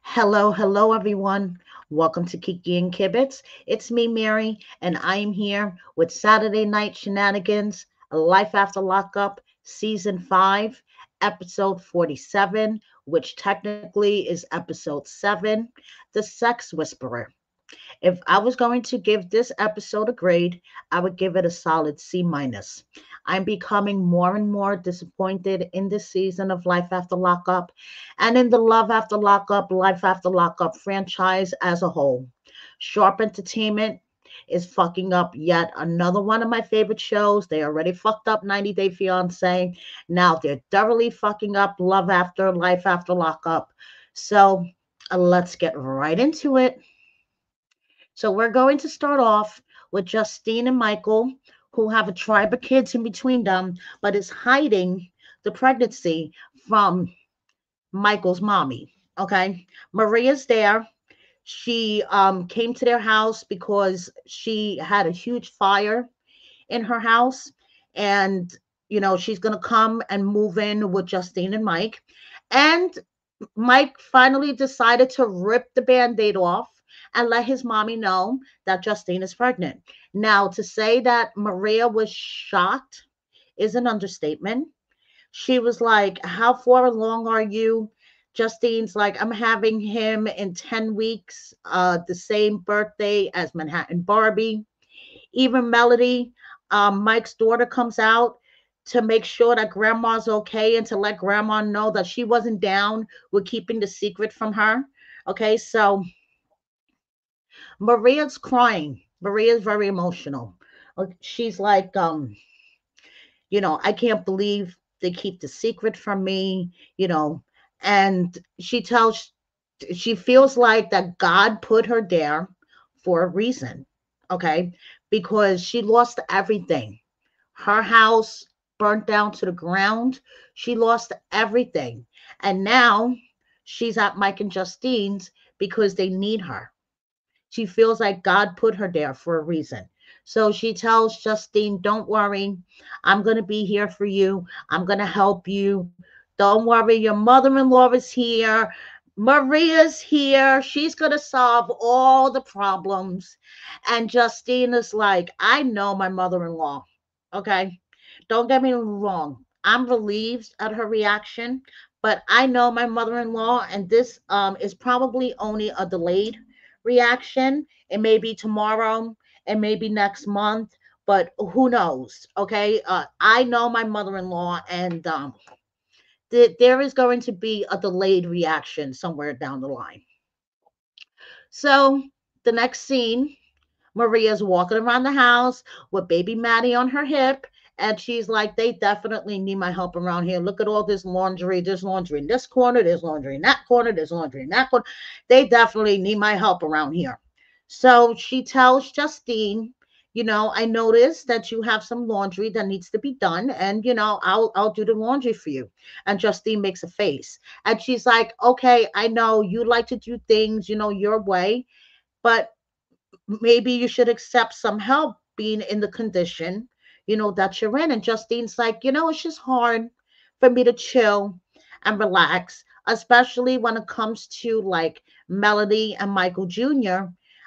Hello, everyone. Welcome to Kiki and Kibitz. It's me, Mary, and I am here with Saturday Night Shenanigans, Life After Lockup, Season 5, Episode 47, which technically is Episode 7, The Sex Whisperer. If I was going to give this episode a grade, I would give it a solid C minus. I'm becoming more and more disappointed in this season of Life After Lockup and in the Love After Lockup, Life After Lockup franchise as a whole. Sharp Entertainment is fucking up yet another one of my favorite shows. They already fucked up 90 Day Fiance. Now they're thoroughly fucking up Love After, Life After Lockup. So let's get right into it. So we're going to start off with Justine and Michael, who have a tribe of kids in between them, but is hiding the pregnancy from Michael's mommy. Okay. Maria's there. She came to their house because she had a huge fire in her house. And, she's going to come and move in with Justine and Mike. And Mike finally decided to rip the band aid off and let his mommy know that Justine is pregnant. Now, to say that Maria was shocked is an understatement. She was like, how far along are you? Justine's like, I'm having him in 10 weeks, the same birthday as Manhattan Barbie. Even Melody, Mike's daughter, comes out to make sure that grandma's okay and to let grandma know that she wasn't down with keeping the secret from her. Okay, so Maria's crying. Maria's very emotional. She's like, I can't believe they keep the secret from me, you know. And she feels like that God put her there for a reason, okay? Because she lost everything. Her house burnt down to the ground. She lost everything. And now she's at Mike and Justine's because they need her. She feels like God put her there for a reason. So she tells Justine, don't worry. I'm going to be here for you. I'm going to help you. Don't worry. Your mother in law is here. Maria's here. She's going to solve all the problems. And Justine is like, I know my mother in law. Okay. Don't get me wrong. I'm relieved at her reaction, but I know my mother in law, and this is probably only a delayed reaction. It may be tomorrow, it may be next month, but who knows? Okay. I know my mother in law, and there is going to be a delayed reaction somewhere down the line. So the next scene, Maria's walking around the house with baby Maddie on her hip. And she's like, they definitely need my help around here. Look at all this laundry. There's laundry in this corner. There's laundry in that corner. There's laundry in that corner. They definitely need my help around here. So she tells Justine, I noticed that you have some laundry that needs to be done. And, I'll do the laundry for you. And Justine makes a face. And she's like, okay, I know you like to do things, your way. But maybe you should accept some help being in the condition, that you're in. And Justine's like, it's just hard for me to chill and relax, especially when it comes to like Melody and Michael Jr.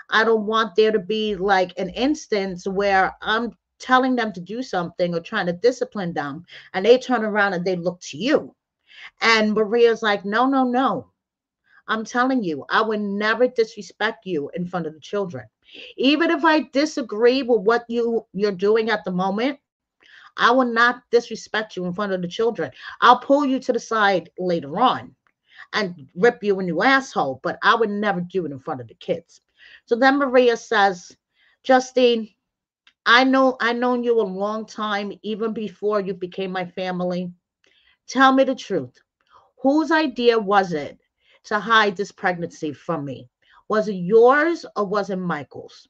I don't want there to be like an instance where I'm telling them to do something or trying to discipline them and they turn around and they look to you. And Maria's like, no, no, no. I'm telling you, I would never disrespect you in front of the children. Even if I disagree with what you're doing at the moment, I will not disrespect you in front of the children. I'll pull you to the side later on and rip you a new asshole, but I would never do it in front of the kids. So then Maria says, Justine, I known you a long time, even before you became my family. Tell me the truth. Whose idea was it to hide this pregnancy from me? Was it yours or was it Michael's?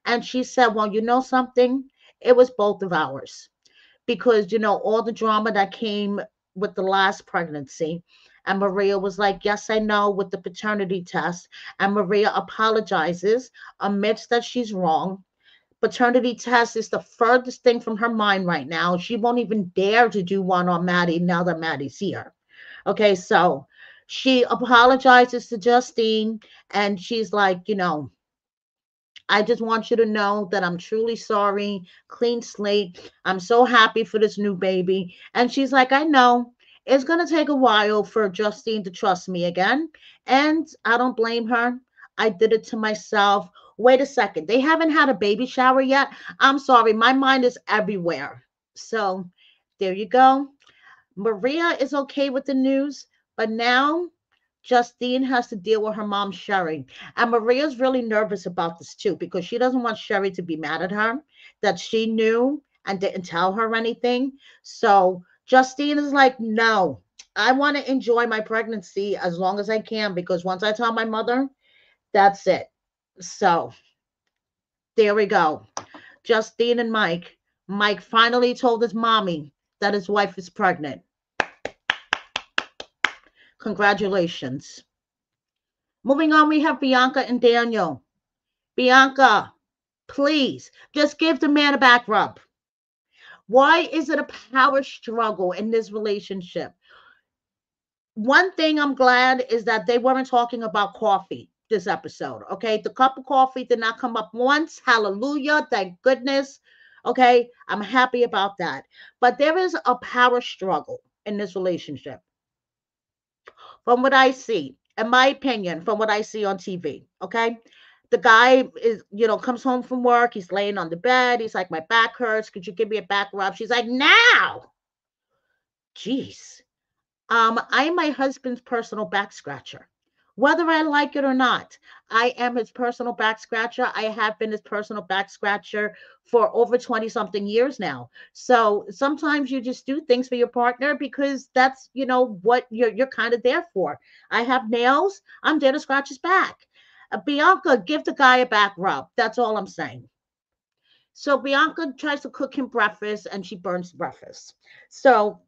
And she said, well, you know something? It was both of ours because, all the drama that came with the last pregnancy. And Maria was like, yes, I know, with the paternity test. And Maria apologizes, admits that she's wrong. Paternity test is the furthest thing from her mind right now. She won't even dare to do one on Maddie now that Maddie's here. Okay, so She apologizes to Justine, and she's like, I just want you to know that I'm truly sorry. Clean slate. I'm so happy for this new baby. And she's like, I know it's going to take a while for Justine to trust me again. And I don't blame her. I did it to myself. Wait a second. They haven't had a baby shower yet. I'm sorry. My mind is everywhere. So there you go. Maria is okay with the news, but now Justine has to deal with her mom, Sherry. And Maria's really nervous about this too because she doesn't want Sherry to be mad at her that she knew and didn't tell her anything. So Justine is like, no, I want to enjoy my pregnancy as long as I can because once I tell my mother, that's it. So there we go. Justine and Mike. Mike finally told his mommy that his wife is pregnant. Congratulations. Moving on, we have Bianca and Daniel. Bianca, please just give the man a back rub. Why is it a power struggle in this relationship? One thing I'm glad is that they weren't talking about coffee this episode. Okay. The cup of coffee did not come up once. Hallelujah. Thank goodness. Okay. I'm happy about that. But there is a power struggle in this relationship. From what I see, in my opinion, from what I see on TV, okay? The guy is, comes home from work. He's laying on the bed. He's like, my back hurts. Could you give me a back rub? She's like, now. Jeez. I'm my husband's personal back scratcher. Whether I like it or not, I am his personal back scratcher. I have been his personal back scratcher for over 20 something years now. So sometimes you just do things for your partner because that's, what you're kind of there for. I have nails. I'm there to scratch his back. Bianca, give the guy a back rub. That's all I'm saying. So Bianca tries to cook him breakfast and she burns breakfast. So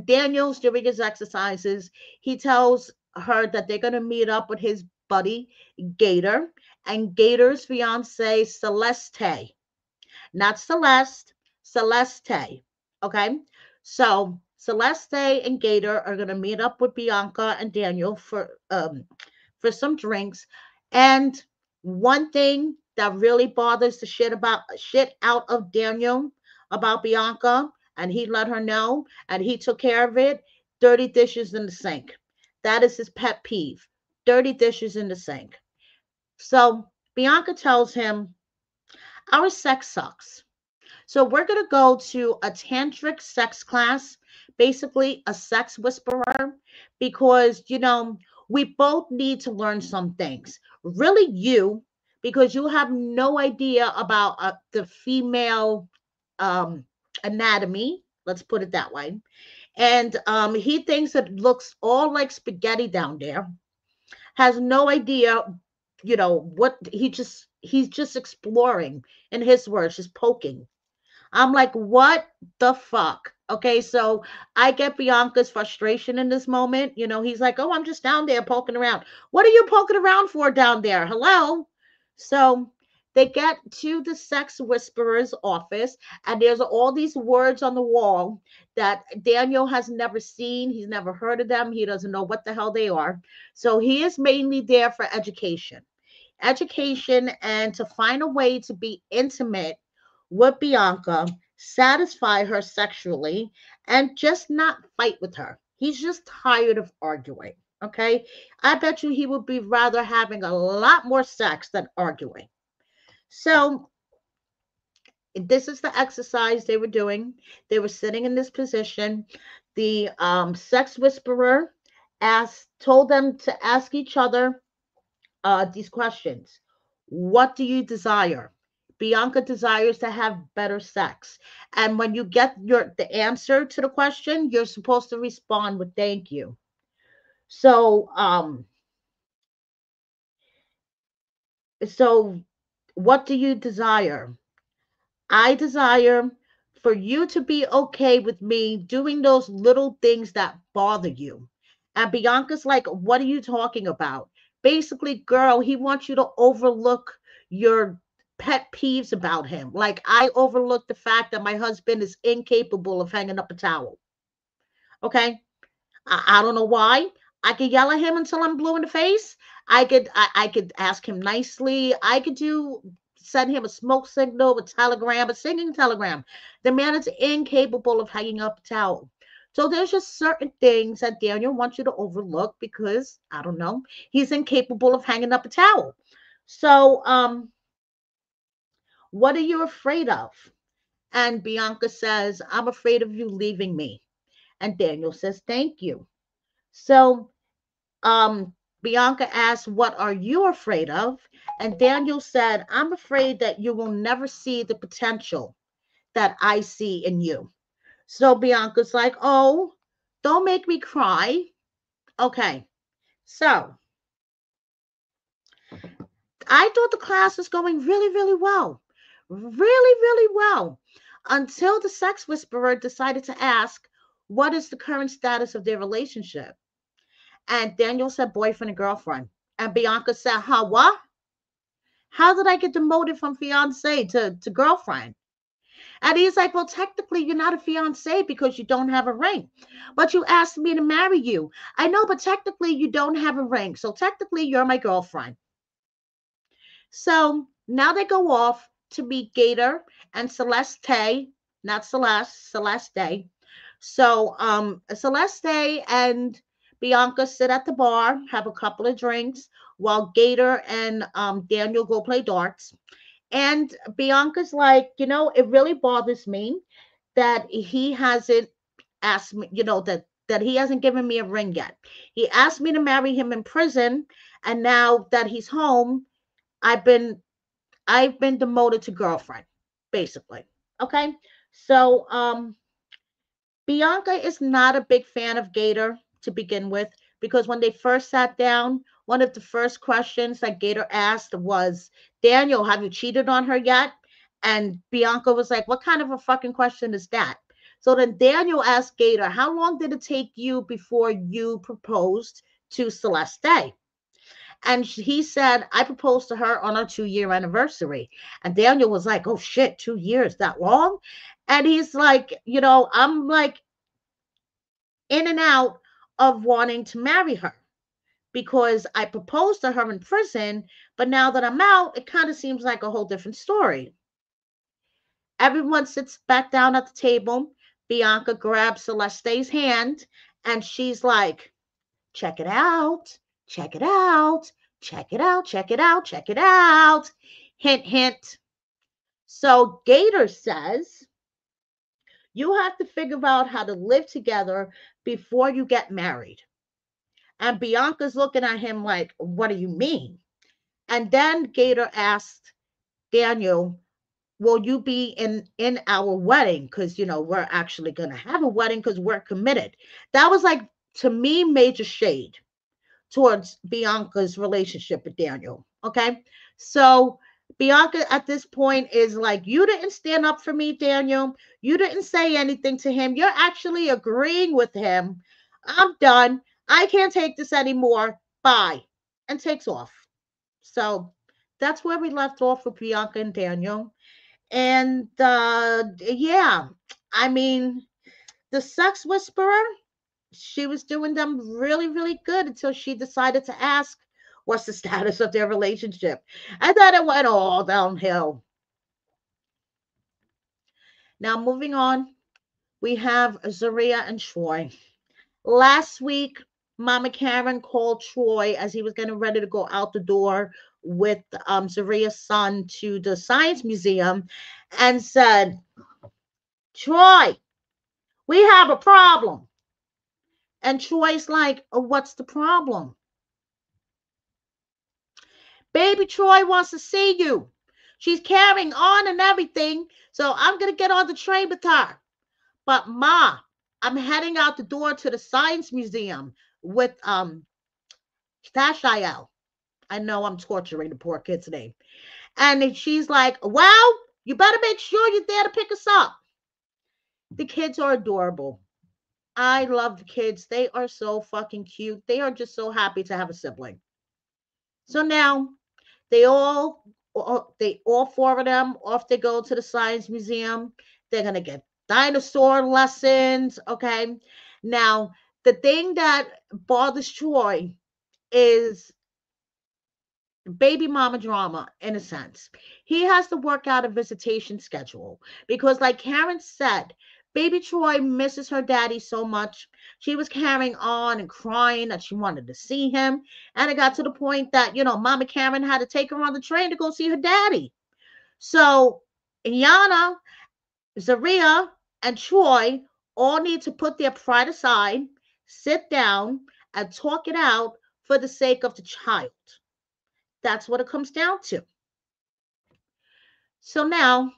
Daniel's doing his exercises. He tells her that they're going to meet up with his buddy, Gator, and Gator's fiance, Celeste. Not Celeste, Celeste. Okay. So Celeste and Gator are going to meet up with Bianca and Daniel for some drinks. And one thing that really bothers the shit out of Daniel about Bianca, and he let her know, and he took care of it. Dirty dishes in the sink. That is his pet peeve. Dirty dishes in the sink. So Bianca tells him, our sex sucks. So we're going to go to a tantric sex class, basically a sex whisperer, because, we both need to learn some things. Really, because you have no idea about the female um, anatomy. Let's put it that way. And he thinks it looks all like spaghetti down there. Has no idea, what he's just exploring. In his words, just poking. I'm like, what the fuck? Okay, so I get Bianca's frustration in this moment. He's like, oh, I'm just down there poking around. What are you poking around for down there? Hello? So they get to the sex whisperer's office, and there's all these words on the wall that Daniel has never seen. He's never heard of them. He doesn't know what the hell they are. So he is mainly there for education and to find a way to be intimate with Bianca, satisfy her sexually, and just not fight with her. He's just tired of arguing. Okay. I bet you he would be rather having a lot more sex than arguing. So, this is the exercise they were doing. They were sitting in this position. The sex whisperer told them to ask each other these questions. What do you desire? Bianca desires to have better sex. And when you get the answer to the question, you're supposed to respond with thank you. So so what do you desire? I desire for you to be okay with me doing those little things that bother you. And Bianca's like, what are you talking about? Basically, girl, he wants you to overlook your pet peeves about him. Like I overlook the fact that my husband is incapable of hanging up a towel. Okay. I don't know why. I could yell at him until I'm blue in the face. I could ask him nicely. I could do send him a smoke signal, a telegram, a singing telegram. The man is incapable of hanging up a towel. So there's just certain things that Daniel wants you to overlook because I don't know, he's incapable of hanging up a towel. So what are you afraid of? And Bianca says, I'm afraid of you leaving me. And Daniel says, thank you. So um, Bianca asked, what are you afraid of? And Daniel said, I'm afraid that you will never see the potential that I see in you. So Bianca's like, oh, don't make me cry. Okay. So I thought the class was going really, really well. Really, really well. Until the sex whisperer decided to ask, what is the current status of their relationship? And Daniel said boyfriend and girlfriend. And Bianca said, huh, what? How did I get demoted from fiance to girlfriend? And he's like, well, technically, you're not a fiance because you don't have a ring. But you asked me to marry you. I know, but technically, you don't have a ring. So technically, you're my girlfriend. So now they go off to meet Gator and Celeste, not Celeste, Celeste. So Celeste and Bianca sit at the bar, have a couple of drinks, while Gator and Daniel go play darts. And Bianca's like, it really bothers me that he hasn't asked me, that he hasn't given me a ring yet. He asked me to marry him in prison, and now that he's home, I've been I've been demoted to girlfriend, basically. Okay. So Bianca is not a big fan of Gator to begin with because when they first sat down, one of the first questions that Gator asked was, Daniel, have you cheated on her yet? And Bianca was like, what kind of a fucking question is that? So then Daniel asked Gator, how long did it take you before you proposed to Celeste? And he said, I proposed to her on our 2 year anniversary. And Daniel was like, oh shit, 2 years, that long? And he's like, I'm like in and out of wanting to marry her because I proposed to her in prison, but now that I'm out, it kind of seems like a whole different story. Everyone sits back down at the table. Bianca grabs Celeste's hand and she's like, check it out, check it out, check it out, check it out, check it out. Hint, hint. So Gator says, you have to figure out how to live together before you get married. And Bianca's looking at him like, what do you mean? And then Gator asked Daniel, will you be in our wedding? Because, we're actually going to have a wedding because we're committed. That was like, to me, major shade towards Bianca's relationship with Daniel. Okay. So Bianca at this point is like, you didn't stand up for me, Daniel. You didn't say anything to him. You're actually agreeing with him. I'm done. I can't take this anymore. Bye. And takes off. So that's where we left off with Bianca and Daniel. And yeah, I mean, the sex whisperer, she was doing them really, really good until she decided to ask what's the status of their relationship. And then it went all downhill. Now, moving on, we have Zaria and Troy. Last week, Mama Karen called Troy as he was getting ready to go out the door with Zaria's son to the Science Museum and said, Troy, we have a problem. And Troy's like, oh, what's the problem? Baby Troy wants to see you. She's carrying on and everything. So I'm going to get on the train with her. But Ma, I'm heading out the door to the Science Museum with Tashael. I know I'm torturing the poor kid's name. And she's like, well, you better make sure you're there to pick us up. The kids are adorable. I love the kids. They are so fucking cute. They are just so happy to have a sibling. So now they all four of them off they go to the Science Museum. They're gonna get dinosaur lessons. Okay. Now The thing that bothers Troy is baby mama drama in a sense. He has to work out a visitation schedule because, like Karen said, baby Troy misses her daddy so much. She was carrying on and crying that she wanted to see him. And it got to the point that, Mama Karen had to take her on the train to go see her daddy. So Yana, Zaria, and Troy all need to put their pride aside, sit down, and talk it out for the sake of the child. That's what it comes down to. So now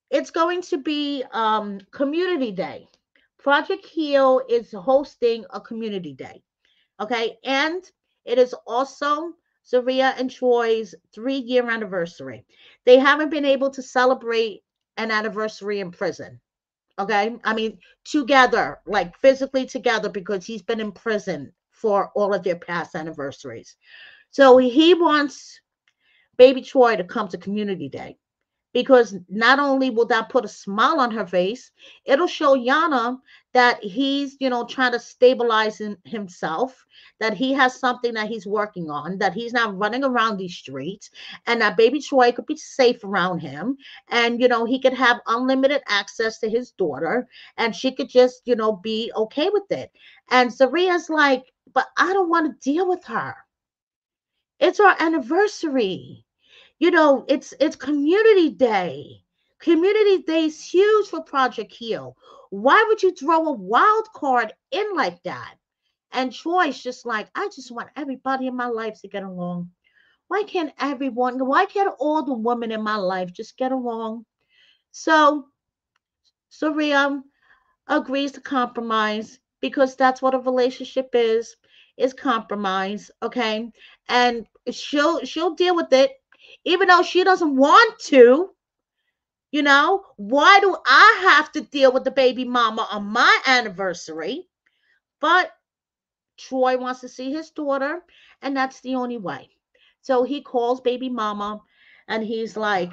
it's going to be Community Day. Project Heal is hosting a Community Day. Okay. And it is also Zaria and Troy's 3-year anniversary. They haven't been able to celebrate an anniversary in prison. Okay. I mean, together, like physically together, because he's been in prison for all of their past anniversaries. So he wants baby Troy to come to Community Day because not only will that put a smile on her face, it'll show Yana that he's, trying to stabilize himself, that he has something that he's working on, that he's not running around these streets, and that baby Troy could be safe around him. And, he could have unlimited access to his daughter, and she could just, be okay with it. And Zaria's like, but I don't want to deal with her. It's our anniversary. It's Community Day. Community Day is huge for Project Heal. Why would you throw a wild card in like that? And Troy's just like, I just want everybody in my life to get along. Why can't all the women in my life just get along? So Surya agrees to compromise because that's what a relationship is compromise, okay? And she'll deal with it even though she doesn't want to. Why do I have to deal with the baby mama on my anniversary? But Troy wants to see his daughter, and that's the only way. So he calls baby mama and he's like,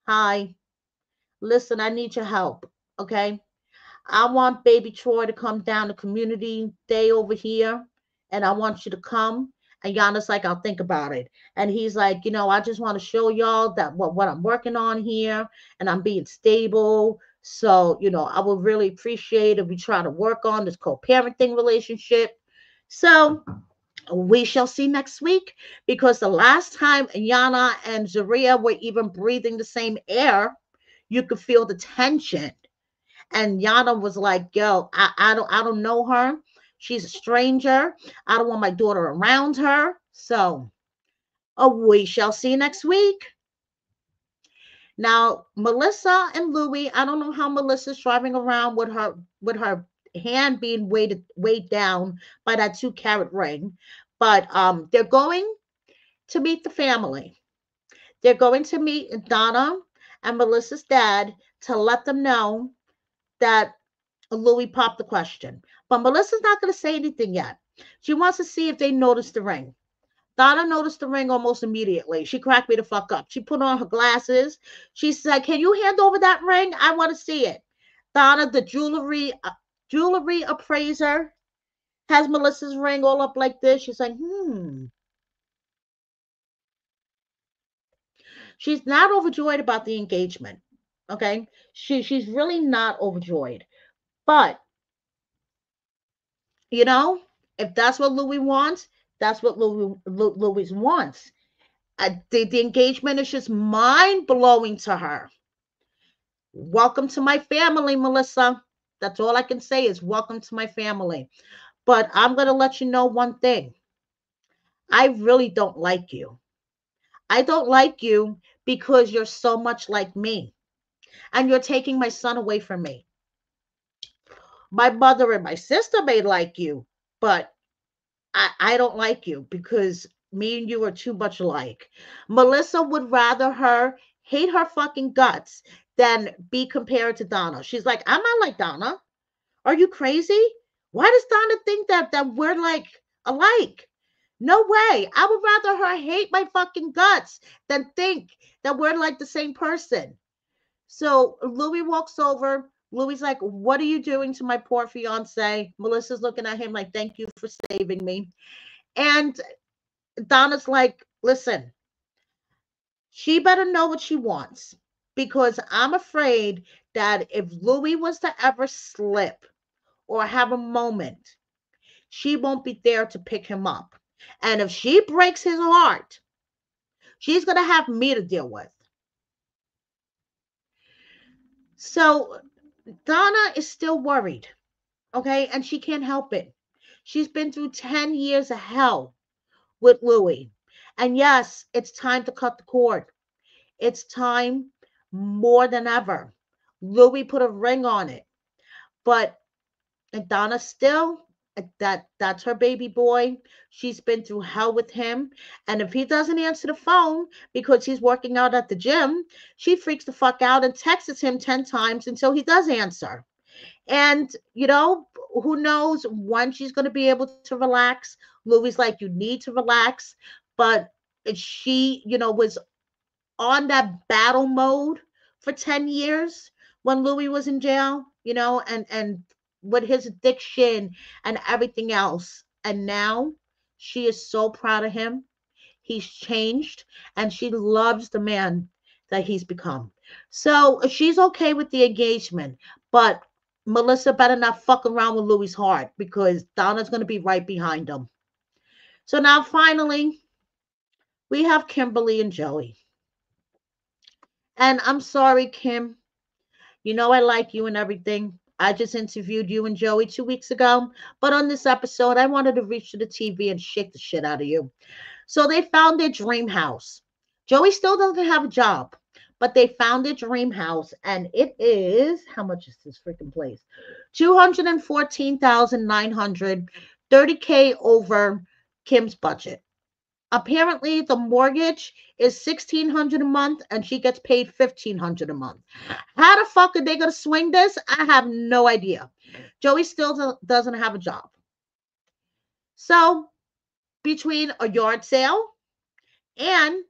hi, listen, I need your help, okay? I want baby Troy to come down to Community Day over here, and I want you to come. And Yana's like, I'll think about it. And he's like, I just want to show y'all that what I'm working on here, and I'm being stable. So, I would really appreciate if we try to work on this co-parenting relationship. So we shall see next week, because the last time Yana and Zaria were even breathing the same air, you could feel the tension. And Yana was like, yo, I don't know her. She's a stranger. I don't want my daughter around her. So we shall see next week. Now, Melissa and Louie, I don't know how Melissa's driving around with her hand being weighed down by that 2-carat ring. But they're going to meet the family. They're going to meet Donna and Melissa's dad to let them know that Louis popped the question. But Melissa's not going to say anything yet. She wants to see if they noticed the ring. Donna noticed the ring almost immediately. She cracked me the fuck up. She put on her glasses. She said, can you hand over that ring? I want to see it. Donna, the jewelry appraiser, has Melissa's ring all up like this. She's like, She's not overjoyed about the engagement. Okay? She's really not overjoyed. But if that's what Louis wants, that's what Louis wants. The engagement is just mind blowing to her. Welcome to my family, Melissa. That's all I can say is welcome to my family. But I'm going to let you know one thing. I really don't like you. I don't like you because you're so much like me. And you're taking my son away from me. My mother and my sister may like you, but I don't like you because me and you are too much alike. Melissa would rather her hate her fucking guts than be compared to Donna. She's like, I'm not like Donna. Are you crazy? Why does Donna think that we're like alike? No way. I would rather her hate my fucking guts than think that we're like the same person. So Louis walks over, Louis like, what are you doing to my poor fiance? Melissa's looking at him like, thank you for saving me. And Donna's like, listen, she better know what she wants because I'm afraid that if Louis was to ever slip or have a moment, she won't be there to pick him up. And if she breaks his heart, she's going to have me to deal with. So Donna is still worried, okay? And she can't help it. She's been through 10 years of hell with Louis. And yes, it's time to cut the cord. It's time more than ever. Louis put a ring on it. But Donna still, that's her baby boy. She's been through hell with him. And if he doesn't answer the phone because he's working out at the gym, she freaks the fuck out and texts him 10 times until he does answer. And, who knows when she's going to be able to relax. Louis like, you need to relax. But she, was on that battle mode for 10 years when Louis was in jail, and with his addiction and everything else. And now she is so proud of him. He's changed and she loves the man that he's become. So she's okay with the engagement, but Melissa better not fuck around with Louis' heart because Donna's going to be right behind him. So now finally, we have Kimberly and Joey. And I'm sorry, Kim. I like you and everything. I just interviewed you and Joey 2 weeks ago. But on this episode, I wanted to reach to the TV and shake the shit out of you. So they found their dream house. Joey still doesn't have a job, but they found their dream house. And it is, how much is this freaking place? 214,900, 30K over Kim's budget. Apparently, the mortgage is 1,600 a month, and she gets paid 1,500 a month. How the fuck are they gonna swing this? I have no idea. Joey still doesn't have a job. So between a yard sale and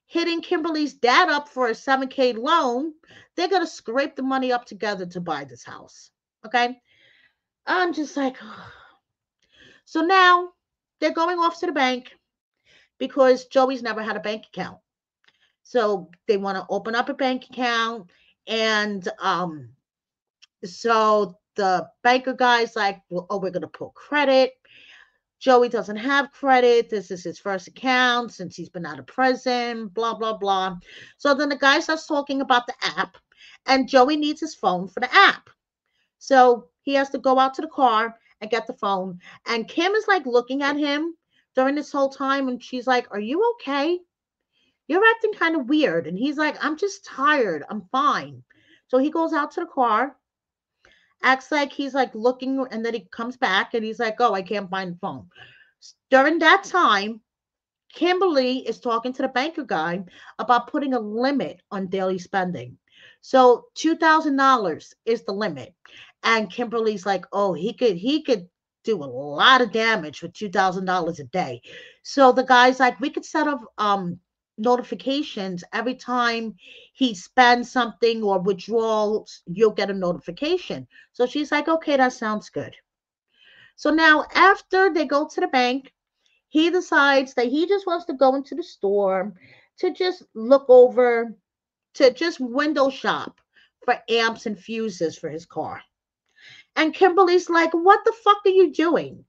hitting Kimberly's dad up for a 7K loan, they're gonna scrape the money up together to buy this house. Okay, I'm just like, so now they're going off to the bank because Joey's never had a bank account. So they want to open up a bank account. And so the banker guy's like, well, oh, we're going to pull credit. Joey doesn't have credit. This is his first account since he's been out of prison, blah, blah, blah. So then the guy starts talking about the app, and Joey needs his phone for the app. So he has to go out to the car and get the phone. And Kim is like looking at him during this whole time, and she's like, are you okay? You're acting kind of weird. And he's like, I'm just tired. I'm fine. So he goes out to the car, acts like he's like looking, and then he comes back and he's like, oh, I can't find the phone. During that time, Kimberly is talking to the banker guy about putting a limit on daily spending. So $2,000 is the limit. And Kimberly's like, oh, he could do a lot of damage with $2,000 a day. So the guy's like, we could set up notifications every time he spends something or withdrawals, you'll get a notification. So she's like, okay, that sounds good. So now after they go to the bank, he decides that he just wants to go into the store to just look over, to just window shop for amps and fuses for his car. And Kimberly's like, what the fuck are you doing?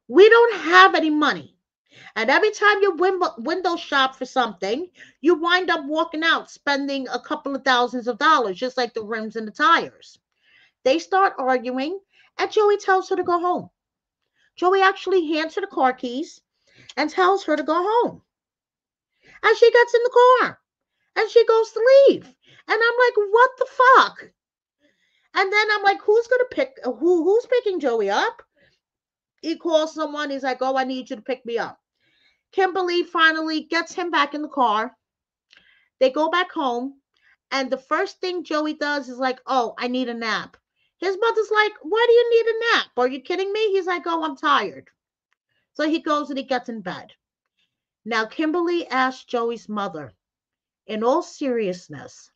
We don't have any money. And every time you window shop for something, you wind up walking out spending a couple of thousands of dollars, just like the rims and the tires. They start arguing, and Joey tells her to go home. Joey actually hands her the car keys and tells her to go home. And she gets in the car and she goes to leave. And I'm like, what the fuck? And then I'm like, who's gonna pick who's picking Joey up? He calls someone, he's like, oh, I need you to pick me up. Kimberly finally gets him back in the car. They go back home, and the first thing Joey does is like, oh, I need a nap. His mother's like, why do you need a nap? Are you kidding me? He's like, oh, I'm tired. So he goes and he gets in bed. Now, Kimberly asked Joey's mother, in all seriousness,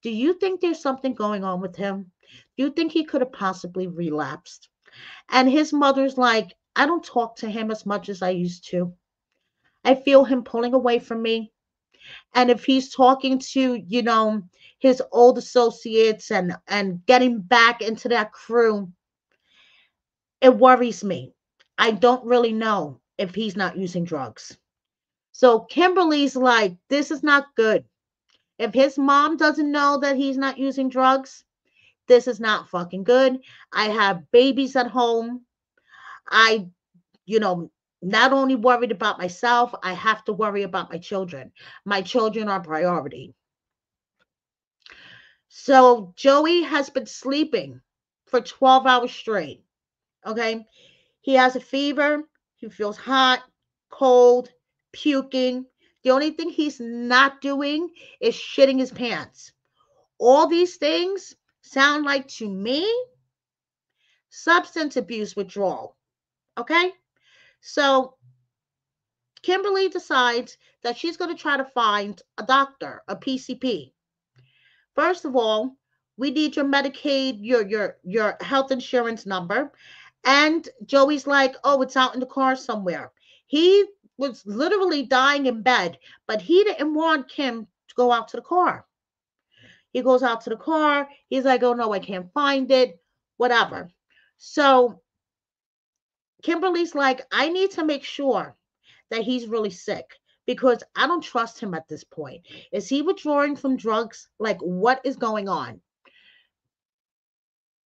Do you think there's something going on with him? Do you think he could have possibly relapsed? And his mother's like, I don't talk to him as much as I used to. I feel him pulling away from me. And if he's talking to, his old associates and getting back into that crew, it worries me. I don't really know if he's not using drugs. So Kimberly's like, this is not good. If his mom doesn't know that he's not using drugs, this is not fucking good. I have babies at home. I, you know, not only worried about myself, I have to worry about my children. My children are priority. So Joey has been sleeping for 12 hours straight. Okay. He has a fever. He feels hot, cold, puking. The only thing he's not doing is shitting his pants. All these things sound like to me substance abuse withdrawal. Okay. So Kimberly decides that she's going to try to find a doctor, a PCP. First of all, we need your Medicaid, your health insurance number. And Joey's like, oh, it's out in the car somewhere. He was literally dying in bed, but he didn't want Kim to go out to the car. He goes out to the car. He's like, oh no, I can't find it. Whatever. So Kimberly's like, I need to make sure that he's really sick because I don't trust him at this point. Is he withdrawing from drugs? Like, what is going on?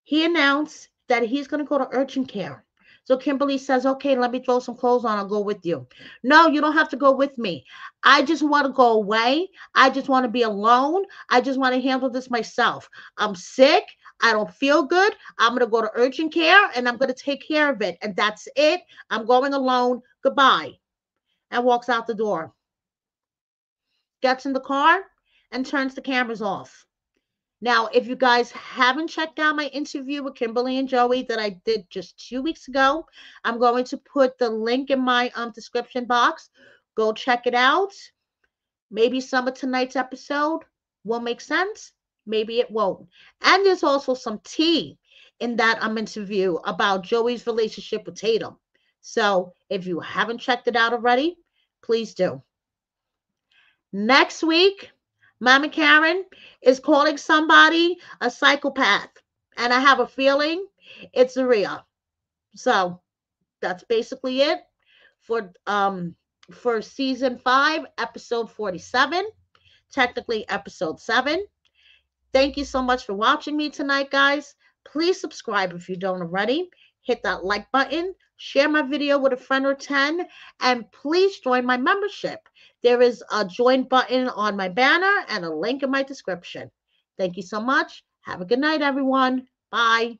He announced that he's going to go to urgent care. So Kimberly says, okay, let me throw some clothes on. I'll go with you. No, you don't have to go with me. I just want to go away. I just want to be alone. I just want to handle this myself. I'm sick. I don't feel good. I'm going to go to urgent care and I'm going to take care of it. And that's it. I'm going alone. Goodbye. And walks out the door. Gets in the car and turns the cameras off. Now, if you guys haven't checked out my interview with Kimberly and Joey that I did just 2 weeks ago, I'm going to put the link in my description box. Go check it out. Maybe some of tonight's episode will make sense. Maybe it won't. And there's also some tea in that interview about Joey's relationship with Tatum. So if you haven't checked it out already, please do. Next week, Mama Karen is calling somebody a psychopath. And I have a feeling it's Maria. So that's basically it for season 5, episode 47, technically episode 7. Thank you so much for watching me tonight, guys. Please subscribe if you don't already. Hit that like button, share my video with a friend or 10, and please join my membership. There is a join button on my banner and a link in my description. Thank you so much. Have a good night, everyone. Bye.